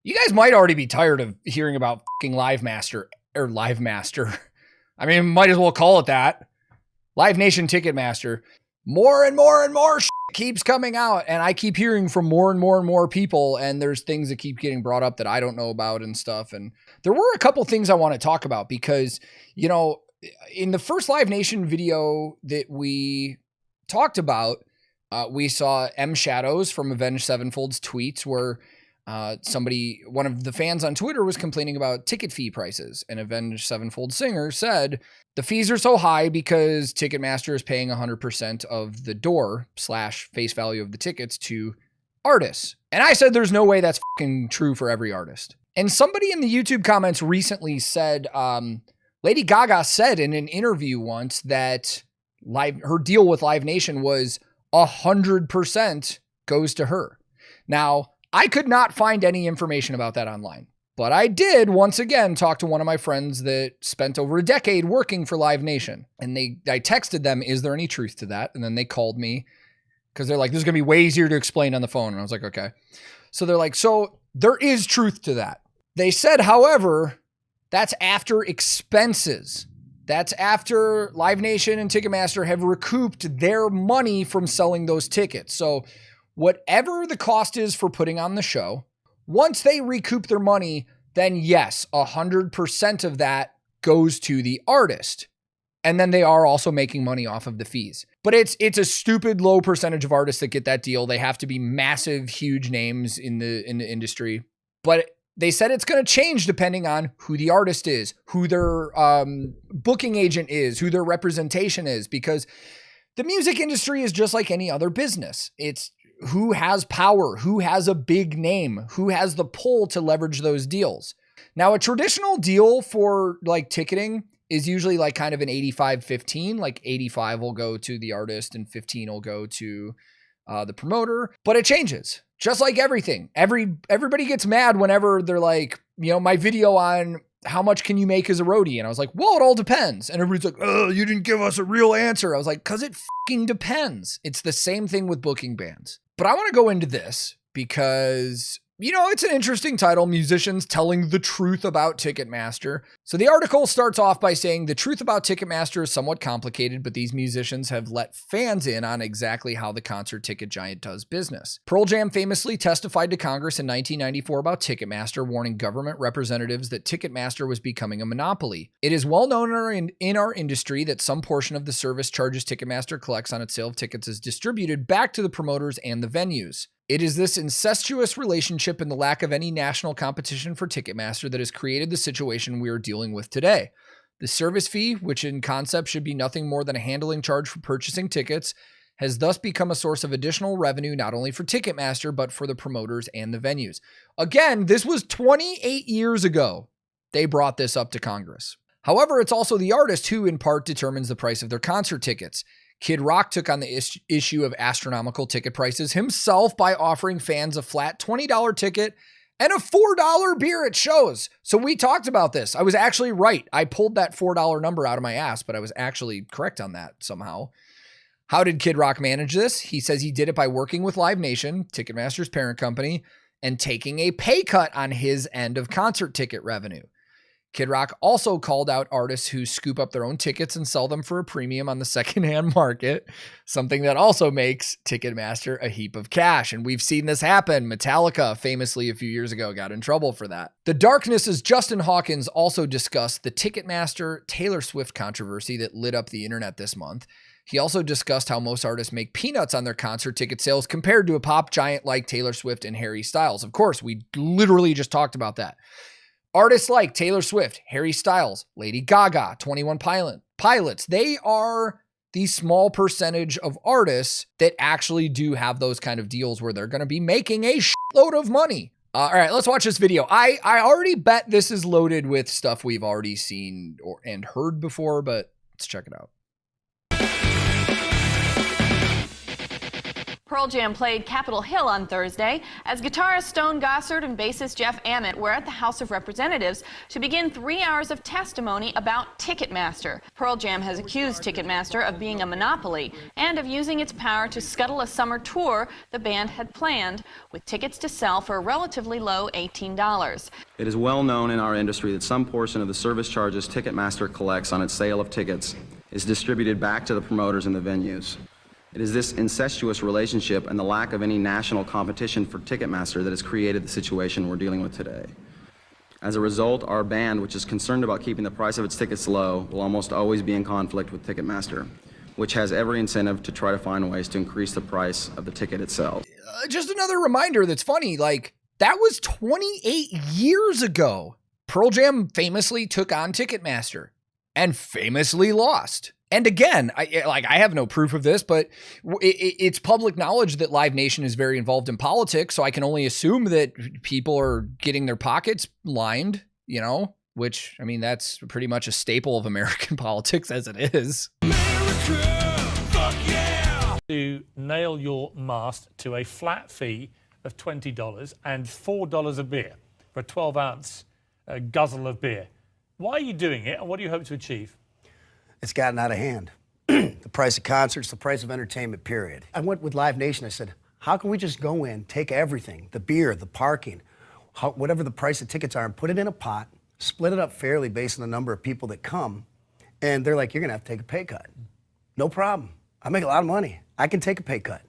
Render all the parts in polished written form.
You guys might already be tired of hearing about fucking Livemaster. I mean, might as well call it that. Live Nation Ticketmaster. More and more shit keeps coming out, and I keep hearing from more and more people, and there's things that keep getting brought up that I don't know about and stuff. And there were a couple things I want to talk about because, you know, in the first Live Nation video that we talked about, we saw M Shadows from Avenged Sevenfold's tweets where one of the fans on Twitter was complaining about ticket fee prices, and Avenged Sevenfold singer said the fees are so high because Ticketmaster is paying 100% of the door / face value of the tickets to artists. And I said there's no way that's fucking true for every artist. And somebody in the YouTube comments recently said, Lady Gaga said in an interview once that her deal with Live Nation was 100% goes to her. Now, I could not find any information about that online, but I did once again talk to one of my friends that spent over a decade working for Live Nation, and I texted them, is there any truth to that? And then they called me because they're like, this is going to be way easier to explain on the phone. And I was like, okay. So they're like, so there is truth to that. They said, however, that's after expenses. That's after Live Nation and Ticketmaster have recouped their money from selling those tickets. So whatever the cost is for putting on the show, once they recoup their money, then yes, 100% of that goes to the artist. And then they are also making money off of the fees. But it's a stupid low percentage of artists that get that deal. They have to be massive, huge names in the industry. But they said it's going to change depending on who the artist is, who their booking agent is, who their representation is, because the music industry is just like any other business. It's who has power, who has a big name, who has the pull to leverage those deals. Now, a traditional deal for like ticketing is usually like kind of an 85-15, like 85 will go to the artist and 15 will go to the promoter, but it changes. Just like everything. Everybody gets mad whenever they're like, you know, my video on how much can you make as a roadie? And I was like, well, it all depends. And everybody's like, oh, you didn't give us a real answer. I was like, because it fucking depends. It's the same thing with booking bands. But I want to go into this because, you know, it's an interesting title, Musicians Telling the Truth About Ticketmaster. So the article starts off by saying the truth about Ticketmaster is somewhat complicated, but these musicians have let fans in on exactly how the concert ticket giant does business. Pearl Jam famously testified to Congress in 1994 about Ticketmaster, warning government representatives that Ticketmaster was becoming a monopoly. It is well known in our industry that some portion of the service charges Ticketmaster collects on its sale of tickets is distributed back to the promoters and the venues. It is this incestuous relationship and the lack of any national competition for Ticketmaster that has created the situation we are dealing with today. The service fee, which in concept should be nothing more than a handling charge for purchasing tickets, has thus become a source of additional revenue not only for Ticketmaster, but for the promoters and the venues. Again, this was 28 years ago they brought this up to Congress. However, it's also the artist who, in part, determines the price of their concert tickets. Kid Rock took on the issue of astronomical ticket prices himself by offering fans a flat $20 ticket and a $4 beer at shows. So we talked about this. I was actually right. I pulled that $4 number out of my ass, but I was actually correct on that somehow. How did Kid Rock manage this? He says he did it by working with Live Nation, Ticketmaster's parent company, and taking a pay cut on his end of concert ticket revenue. Kid Rock also called out artists who scoop up their own tickets and sell them for a premium on the secondhand market, something that also makes Ticketmaster a heap of cash. And we've seen this happen. Metallica famously a few years ago got in trouble for that. The Darkness's Justin Hawkins also discussed the Ticketmaster Taylor Swift controversy that lit up the internet this month. He also discussed how most artists make peanuts on their concert ticket sales compared to a pop giant like Taylor Swift and Harry Styles. Of course, we literally just talked about that. Artists like Taylor Swift, Harry Styles, Lady Gaga, 21 Pilots, they are the small percentage of artists that actually do have those kind of deals where they're going to be making a shitload of money. All right, let's watch this video. I already bet this is loaded with stuff we've already seen and heard before, but let's check it out. Pearl Jam played Capitol Hill on Thursday as guitarist Stone Gossard and bassist Jeff Ament were at the House of Representatives to begin 3 hours of testimony about Ticketmaster. Pearl Jam has accused Ticketmaster of being a monopoly and of using its power to scuttle a summer tour the band had planned, with tickets to sell for a relatively low $18. It is well known in our industry that some portion of the service charges Ticketmaster collects on its sale of tickets is distributed back to the promoters in the venues. It is this incestuous relationship and the lack of any national competition for Ticketmaster that has created the situation we're dealing with today. As a result, our band, which is concerned about keeping the price of its tickets low, will almost always be in conflict with Ticketmaster, which has every incentive to try to find ways to increase the price of the ticket itself. Just another reminder that's funny, like, that was 28 years ago. Pearl Jam famously took on Ticketmaster and famously lost. And again, I have no proof of this, but it's public knowledge that Live Nation is very involved in politics. So I can only assume that people are getting their pockets lined, you know, which, I mean, that's pretty much a staple of American politics as it is. America, fuck yeah! To nail your mast to a flat fee of $20 and $4 a beer for a 12-ounce guzzle of beer. Why are you doing it, and what do you hope to achieve? It's gotten out of hand. The price of concerts, the price of entertainment, period. I went with Live Nation. I said, how can we just go in, take everything, the beer, the parking, whatever the price of tickets are, and put it in a pot, split it up fairly based on the number of people that come, and they're like, you're going to have to take a pay cut. No problem. I make a lot of money. I can take a pay cut.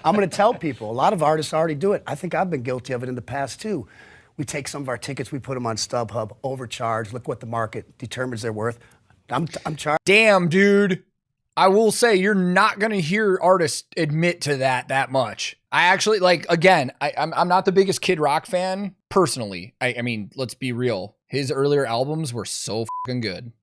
I'm going to tell people. A lot of artists already do it. I think I've been guilty of it in the past, too. We take some of our tickets, we put them on StubHub, overcharge, look what the market determines they're worth. I'm charged. Damn, dude. I will say you're not going to hear artists admit to that much. I actually, like, again, I'm not the biggest Kid Rock fan personally. I mean, let's be real. His earlier albums were so fucking good.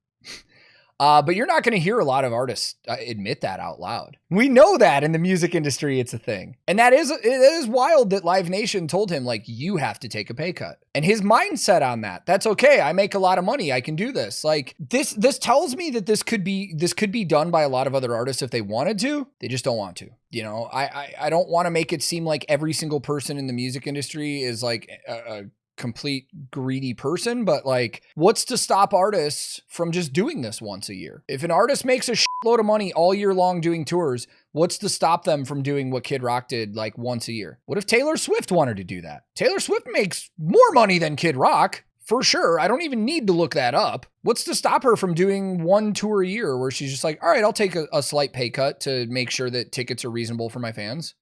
But you're not going to hear a lot of artists admit that out loud. We know that in the music industry, it's a thing. And it is wild that Live Nation told him, like, you have to take a pay cut. And his mindset on that's okay. I make a lot of money. I can do this. Like, this tells me that this could be done by a lot of other artists if they wanted to. They just don't want to. You know, I don't want to make it seem like every single person in the music industry is like a complete greedy person, but like, what's to stop artists from just doing this once a year? If an artist makes a shitload of money all year long doing tours, what's to stop them from doing what Kid Rock did like once a year? What if Taylor Swift wanted to do that? Taylor Swift makes more money than Kid Rock, for sure. I don't even need to look that up. What's to stop her from doing one tour a year where she's just like, all right, I'll take a slight pay cut to make sure that tickets are reasonable for my fans?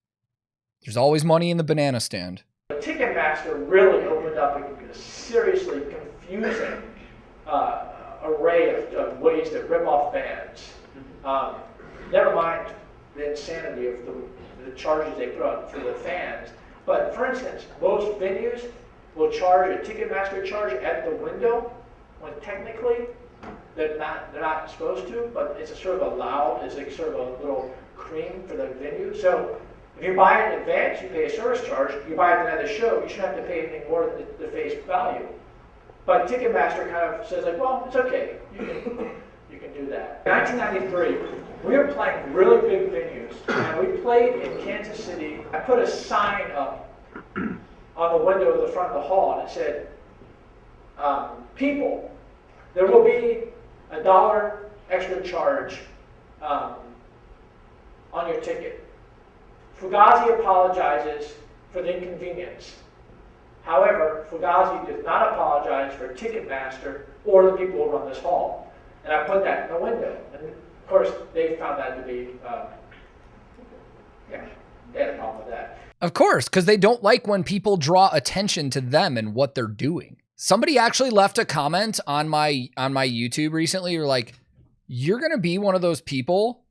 There's always money in the banana stand. Ticketmaster really opened up a seriously confusing array of ways to rip off bands. Never mind the insanity of the charges they put on for the fans. But for instance, most venues will charge a Ticketmaster charge at the window when technically they're not supposed to, but it's a sort of allowed, it's like sort of a little cream for the venue. So if you buy it in advance, you pay a service charge. You buy it at the night of the show, you shouldn't have to pay anything more than the face value. But Ticketmaster kind of says like, well, it's okay. You can do that. In 1993, we were playing really big venues, and we played in Kansas City. I put a sign up on the window of the front of the hall, and it said, people, there will be $1 extra charge on your ticket. Fugazi apologizes for the inconvenience. However, Fugazi does not apologize for Ticketmaster or the people who run this hall. And I put that in the window. And of course, they found that to be, they had a problem with that. Of course, because they don't like when people draw attention to them and what they're doing. Somebody actually left a comment on my YouTube recently. You're like, you're going to be one of those people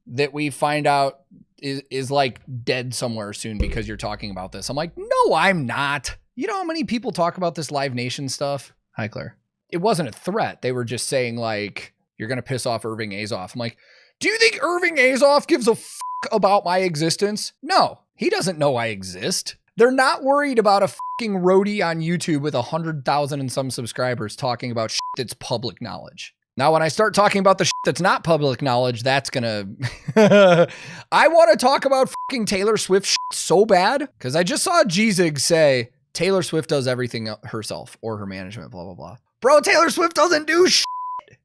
that we find out is like dead somewhere soon because you're talking about this. I'm like, no, I'm not. You know how many people talk about this Live Nation stuff? Hi, Claire. It wasn't a threat. They were just saying like, you're going to piss off Irving Azoff. I'm like, do you think Irving Azoff gives a fuck about my existence? No, he doesn't know I exist. They're not worried about a fucking roadie on YouTube with 100,000 and some subscribers talking about shit that's public knowledge. Now, when I start talking about the shit that's not public knowledge, that's gonna... I want to talk about fucking Taylor Swift shit so bad? Because I just saw G-Zig say Taylor Swift does everything herself or her management, blah, blah, blah. Bro, Taylor Swift doesn't do shit.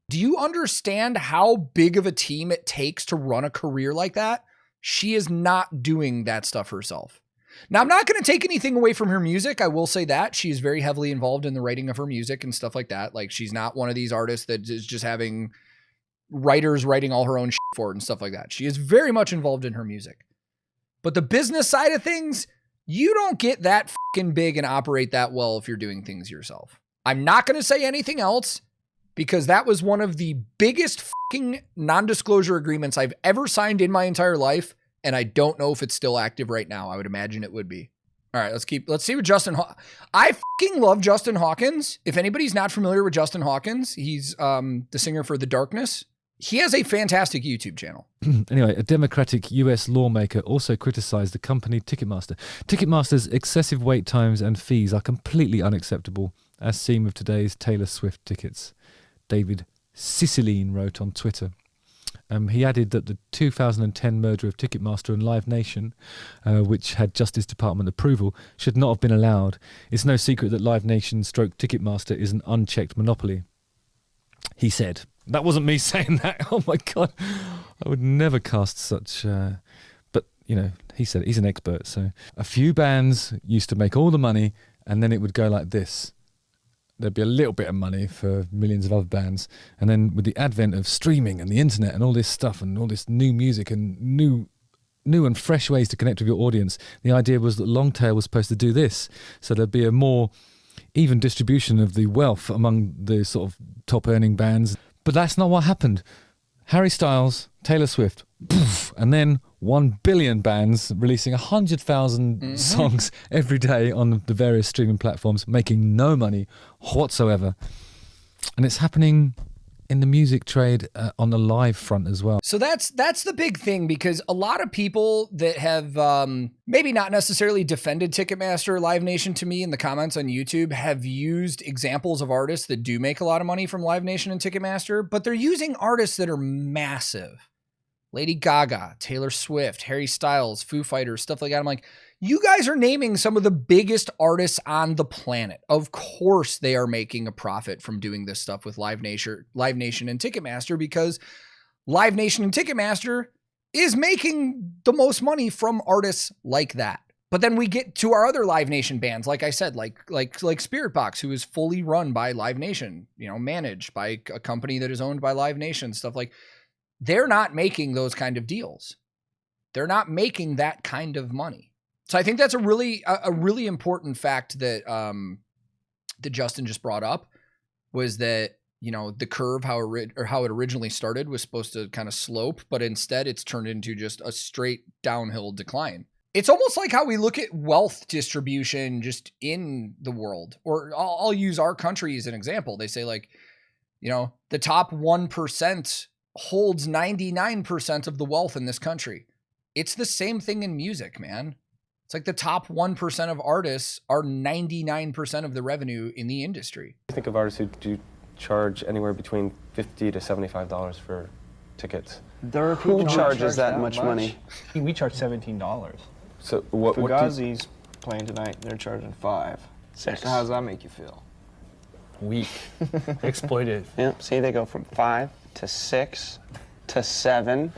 Do you understand how big of a team it takes to run a career like that? She is not doing that stuff herself. Now, I'm not going to take anything away from her music. I will say that she is very heavily involved in the writing of her music and stuff like that. Like, she's not one of these artists that is just having writers writing all her own shit for it and stuff like that. She is very much involved in her music. But the business side of things, you don't get that fucking big and operate that well if you're doing things yourself. I'm not going to say anything else because that was one of the biggest fucking non-disclosure agreements I've ever signed in my entire life. And I don't know if it's still active right now. I would imagine it would be. All right, let's see what Justin, I fucking love Justin Hawkins. If anybody's not familiar with Justin Hawkins, he's the singer for The Darkness. He has a fantastic YouTube channel. Anyway, a Democratic US lawmaker also criticized the company Ticketmaster. Ticketmaster's excessive wait times and fees are completely unacceptable, as seen with today's Taylor Swift tickets. David Cicilline wrote on Twitter. He added that the 2010 merger of Ticketmaster and Live Nation, which had Justice Department approval, should not have been allowed. It's no secret that Live Nation stroke Ticketmaster is an unchecked monopoly. He said. That wasn't me saying that. Oh my God. I would never cast such... but, you know, he said it. He's an expert. So a few bands used to make all the money and then it would go like this. There'd be a little bit of money for millions of other bands. And then with the advent of streaming and the internet and all this stuff and all this new music and new and fresh ways to connect with your audience, the idea was that Longtail was supposed to do this. So there'd be a more even distribution of the wealth among the sort of top earning bands. But that's not what happened. Harry Styles, Taylor Swift, poof, and then 1 billion bands releasing 100,000 songs every day on the various streaming platforms, making no money whatsoever. And it's happening in the music trade on the live front as well. So that's the big thing, because a lot of people that have maybe not necessarily defended Ticketmaster or Live Nation to me in the comments on YouTube have used examples of artists that do make a lot of money from Live Nation and Ticketmaster, but they're using artists that are massive. Lady Gaga, Taylor Swift, Harry Styles, Foo Fighters, stuff like that. I'm like, you guys are naming some of the biggest artists on the planet. Of course they are making a profit from doing this stuff with Live Nation and Ticketmaster, because Live Nation and Ticketmaster is making the most money from artists like that. But then we get to our other Live Nation bands, like I said, like Spirit Box, who is fully run by Live Nation, you know, managed by a company that is owned by Live Nation, stuff like. They're not making those kind of deals. They're not making that kind of money. So I think that's a really important fact that that Justin just brought up, was that, you know, the curve, how it originally started was supposed to kind of slope, but instead it's turned into just a straight downhill decline. It's almost like how we look at wealth distribution just in the world, or I'll use our country as an example. They say, like, you know, the top 1% holds 99% of the wealth in this country. It's the same thing in music, man. It's like the top 1% of artists are 99% of the revenue in the industry. I think of artists who do charge anywhere between $50 to $75 for tickets. There are people Who charges that much money? We charge $17. So what Fugazi's playing tonight, they're charging $5. So how does that make you feel? Weak. Exploited. Yeah, see, they go from 5 to 6 to 7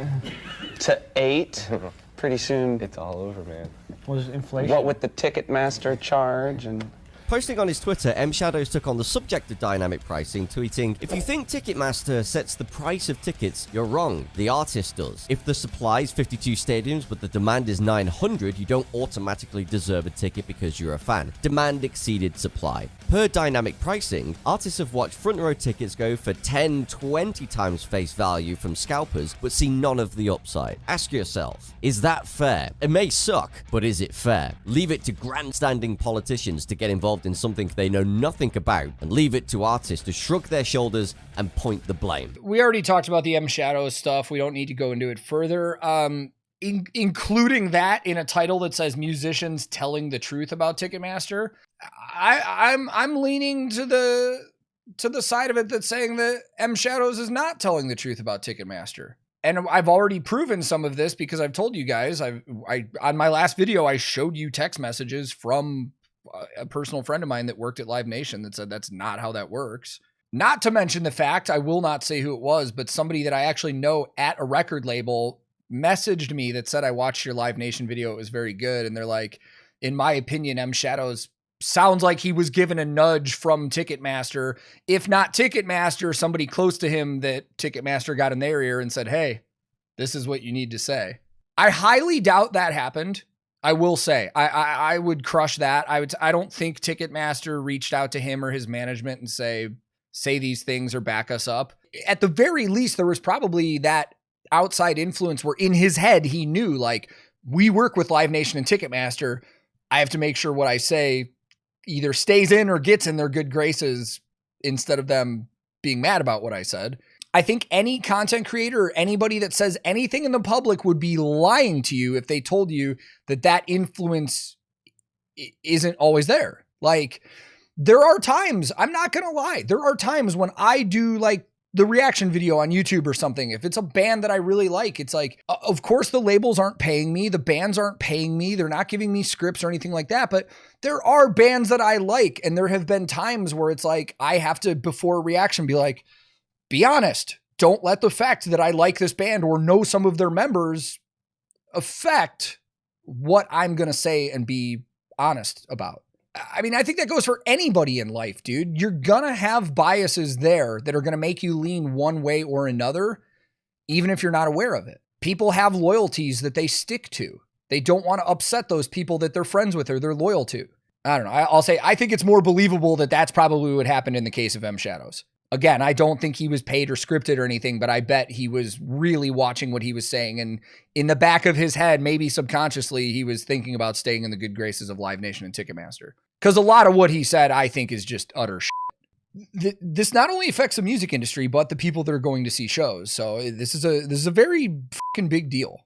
to 8. Pretty soon, it's all over, man. Was inflation? What with the Ticketmaster charge and... Posting on his Twitter, M Shadows took on the subject of dynamic pricing, tweeting, "If you think Ticketmaster sets the price of tickets, you're wrong. The artist does. If the supply is 52 stadiums but the demand is 900, you don't automatically deserve a ticket because you're a fan. Demand exceeded supply. Per dynamic pricing, artists have watched front row tickets go for 10, 20 times face value from scalpers, but see none of the upside. Ask yourself, is that fair? It may suck, but is it fair? Leave it to grandstanding politicians to get involved in something they know nothing about, and leave it to artists to shrug their shoulders and point the blame." We already talked about the M Shadows stuff. We don't need to go into it further. Including that in a title that says musicians telling the truth about Ticketmaster, I'm leaning to the side of it that's saying that M Shadows is not telling the truth about Ticketmaster. And I've already proven some of this because I've told you guys, I on my last video, I showed you text messages from a personal friend of mine that worked at Live Nation that said that's not how that works. Not to mention the fact, I will not say who it was, but somebody that I actually know at a record label messaged me that said, I watched your Live Nation video. It was very good. And they're like, in my opinion, M Shadows sounds like he was given a nudge from Ticketmaster. If not Ticketmaster, somebody close to him that Ticketmaster got in their ear and said, hey, this is what you need to say. I highly doubt that happened. I will say, I would crush that. I don't think Ticketmaster reached out to him or his management and say these things or back us up. At the very least, there was probably that outside influence where in his head, he knew, like, we work with Live Nation and Ticketmaster. I have to make sure what I say either stays in or gets in their good graces instead of them being mad about what I said. I think any content creator or anybody that says anything in the public would be lying to you if they told you that that influence isn't always there. Like, there are times, I'm not going to lie, there are times when I do like the reaction video on YouTube or something. If it's a band that I really like, it's like, of course the labels aren't paying me. The bands aren't paying me. They're not giving me scripts or anything like that. But there are bands that I like. And there have been times where it's like, I have to, before a reaction, be like, be honest. Don't let the fact that I like this band or know some of their members affect what I'm going to say and be honest about. I mean, I think that goes for anybody in life, dude. You're going to have biases there that are going to make you lean one way or another, even if you're not aware of it. People have loyalties that they stick to. They don't want to upset those people that they're friends with or they're loyal to. I don't know. I'll say, I think it's more believable that that's probably what happened in the case of M Shadows. Again, I don't think he was paid or scripted or anything, but I bet he was really watching what he was saying. And in the back of his head, maybe subconsciously, he was thinking about staying in the good graces of Live Nation and Ticketmaster. Because a lot of what he said, I think, is just utter shit. This not only affects the music industry, but the people that are going to see shows. So this is a very fucking big deal.